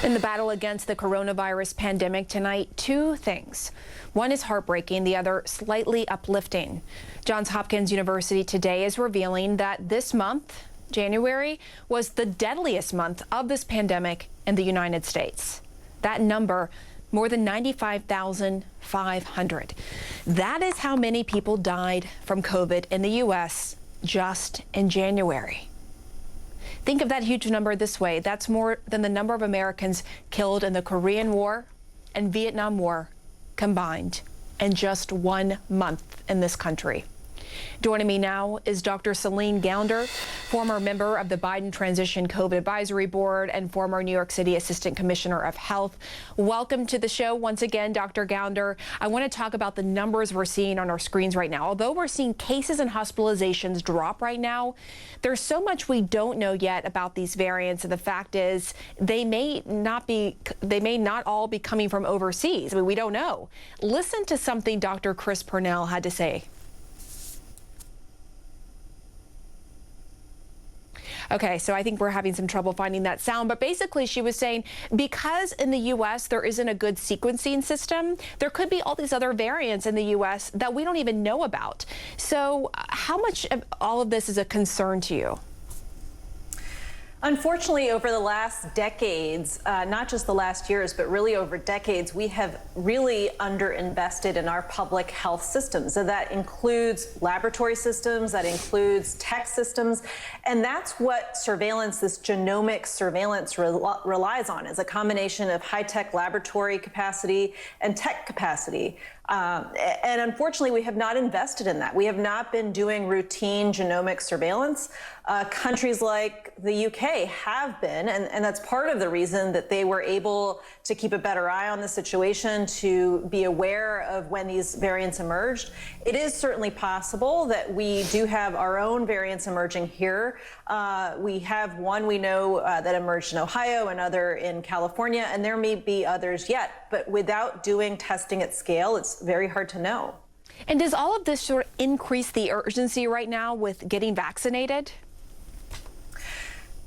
In the battle against the coronavirus pandemic tonight, two things. One is heartbreaking, the other slightly uplifting. Johns Hopkins University today is revealing that this month, January, was the deadliest month of this pandemic in the United States. That number, more than 95,500. That is how many people died from COVID in the U.S. just in January. Think of that huge number this way. That's more than the number of Americans killed in the Korean War and Vietnam War combined in just 1 month in this country. Joining me now is Dr. Cti Talk, former member of the Biden Transition COVID Advisory Board and former New York City Assistant Commissioner of Health. Welcome to the show once again, Dr. Talk. I want to talk about the numbers we're seeing on our screens right now. Although we're seeing cases and hospitalizations drop right now, there's so much we don't know yet about these variants, and the fact is they may not all be coming from overseas. I mean, we don't know. Listen to something Dr. Chris Purnell had to say. Okay, so I think we're having some trouble finding that sound, but basically she was saying because in the U.S. there isn't a good sequencing system, there could be all these other variants in the U.S. that we don't even know about. So how much of all of this is a concern to you? Unfortunately, over the last decades, not just the last years, but really over decades, we have really underinvested in our public health systems. So that includes laboratory systems, that includes tech systems, and that's what surveillance, this genomic surveillance relies on, is a combination of high-tech laboratory capacity and tech capacity. And unfortunately, we have not invested in that. We have not been doing routine genomic surveillance. Countries like the UK have been, and that's part of the reason that they were able to keep a better eye on the situation, to be aware of when these variants emerged. It is certainly possible that we do have our own variants emerging here. We have one we know that emerged in Ohio, another in California, and there may be others yet. But without doing testing at scale, it's very hard to know. And does all of this sort of increase the urgency right now with getting vaccinated?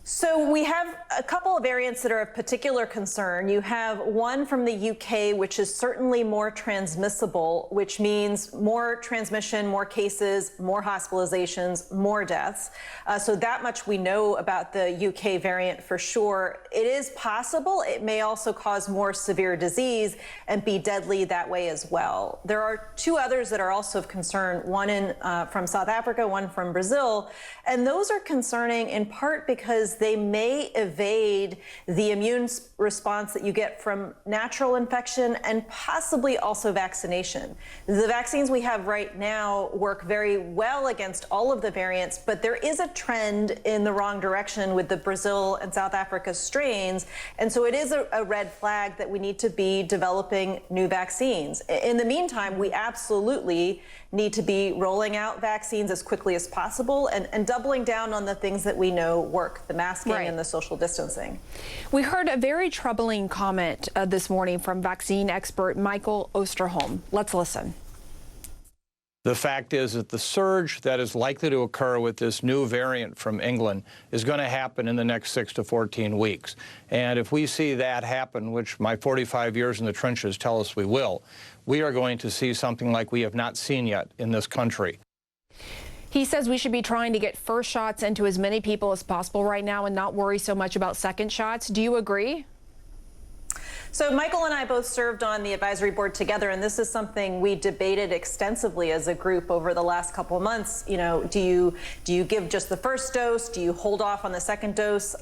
So we have a couple of variants that are of particular concern. You have one from the UK, which is certainly more transmissible, which means more transmission, more cases, more hospitalizations, more deaths. So that much we know about the UK variant for sure. It is possible it may also cause more severe disease and be deadly that way as well. There are two others that are also of concern, one from South Africa, one from Brazil. And those are concerning in part because they may evade the immune response that you get from natural infection and possibly also vaccination. The vaccines we have right now work very well against all of the variants, but there is a trend in the wrong direction with the Brazil and South Africa strains. And so it is a red flag that we need to be developing new vaccines. In the meantime, we absolutely need to be rolling out vaccines as quickly as possible and doubling down on the things that we know work, the masking and the social distancing. We heard a very troubling comment this morning from vaccine expert Michael Osterholm. Let's listen. The fact is that the surge that is likely to occur with this new variant from England is going to happen in the next 6 to 14 weeks. And if we see that happen, which my 45 years in the trenches tell us we will, we are going to see something like we have not seen yet in this country. He says we should be trying to get first shots into as many people as possible right now and not worry so much about second shots. Do you agree? So Michael and I both served on the advisory board together, and this is something we debated extensively as a group over the last couple of months. You know, do you give just the first dose? Do you hold off on the second dose,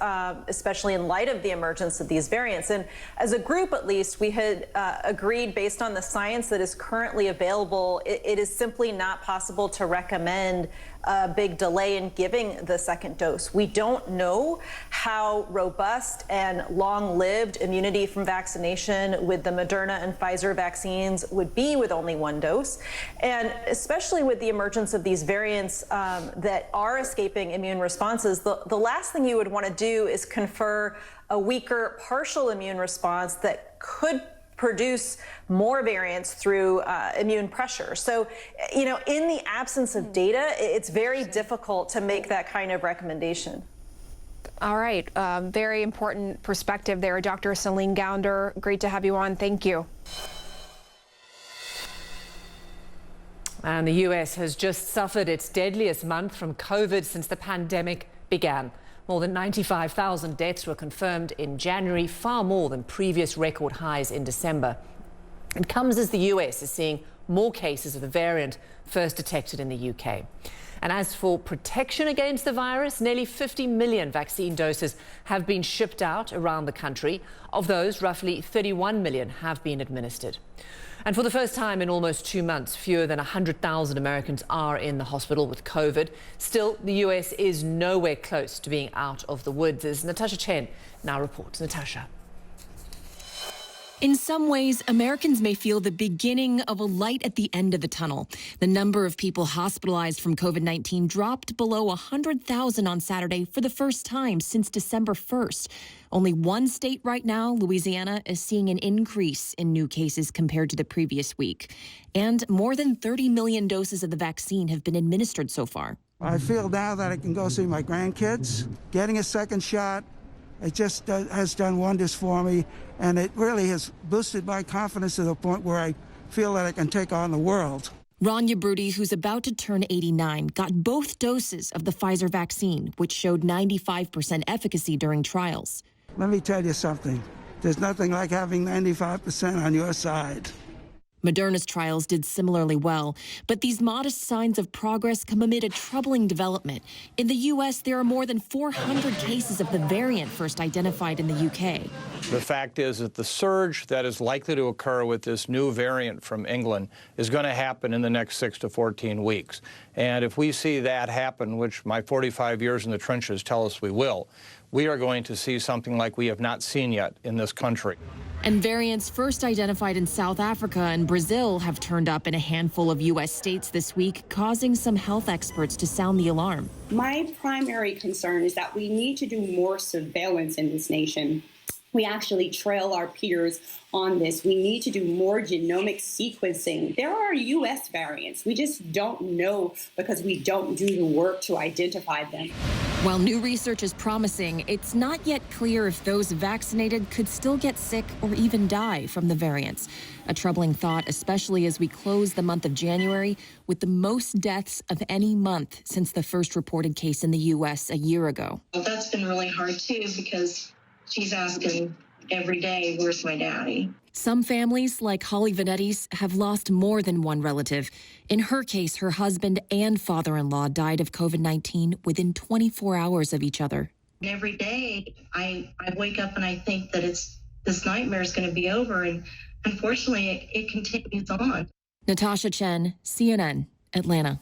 especially in light of the emergence of these variants? And as a group, at least, we had agreed, based on the science that is currently available, it is simply not possible to recommend a big delay in giving the second dose. We don't know how robust and long-lived immunity from vaccination with the Moderna and Pfizer vaccines would be with only one dose. And especially with the emergence of these variants that are escaping immune responses, the last thing you would want to do is confer a weaker partial immune response that could produce more variants through immune pressure. So, you know, in the absence of data, it's very difficult to make that kind of recommendation. All right. Very important perspective there. Dr. Celine Gounder, great to have you on. Thank you. And the U.S. has just suffered its deadliest month from COVID since the pandemic began. More than 95,000 deaths were confirmed in January, far more than previous record highs in December. It comes as the U.S. is seeing more cases of the variant first detected in the UK. And as for protection against the virus, nearly 50 million vaccine doses have been shipped out around the country. Of those, roughly 31 million have been administered. And for the first time in almost 2 months, fewer than 100,000 Americans are in the hospital with COVID. Still, the US is nowhere close to being out of the woods, as Natasha Chen now reports. Natasha. In some ways, Americans may feel the beginning of a light at the end of the tunnel. The number of people hospitalized from COVID-19 dropped below 100,000 on Saturday for the first time since December 1st. Only one state right now, Louisiana, is seeing an increase in new cases compared to the previous week. And more than 30 million doses of the vaccine have been administered so far. I feel now that I can go see my grandkids. Getting a second shot, it just has done wonders for me, and it really has boosted my confidence to the point where I feel that I can take on the world. Rania Brody, who's about to turn 89, got both doses of the Pfizer vaccine, which showed 95% efficacy during trials. Let me tell you something. There's nothing like having 95% on your side. Moderna's trials did similarly well, but these modest signs of progress come amid a troubling development. In the U.S., there are more than 400 cases of the variant first identified in the U.K. The fact is that the surge that is likely to occur with this new variant from England is going to happen in the next 6 to 14 weeks. And if we see that happen, which my 45 years in the trenches tell us we will, we are going to see something like we have not seen yet in this country. And variants first identified in South Africa and Brazil have turned up in a handful of U.S. states this week, causing some health experts to sound the alarm. My primary concern is that we need to do more surveillance in this nation. We actually trail our peers on this. We need to do more genomic sequencing. There are U.S. variants. We just don't know because we don't do the work to identify them. While new research is promising, it's not yet clear if those vaccinated could still get sick or even die from the variants. A troubling thought, especially as we close the month of January with the most deaths of any month since the first reported case in the U.S. a year ago. Well, that's been really hard, too, because she's asking every day, where's my daddy? Some families, like Holly Vanetti's, have lost more than one relative. In her case, her husband and father-in-law died of COVID-19 within 24 hours of each other. Every day, I wake up and I think that this nightmare is going to be over, and unfortunately, it continues on. Natasha Chen, CNN, Atlanta.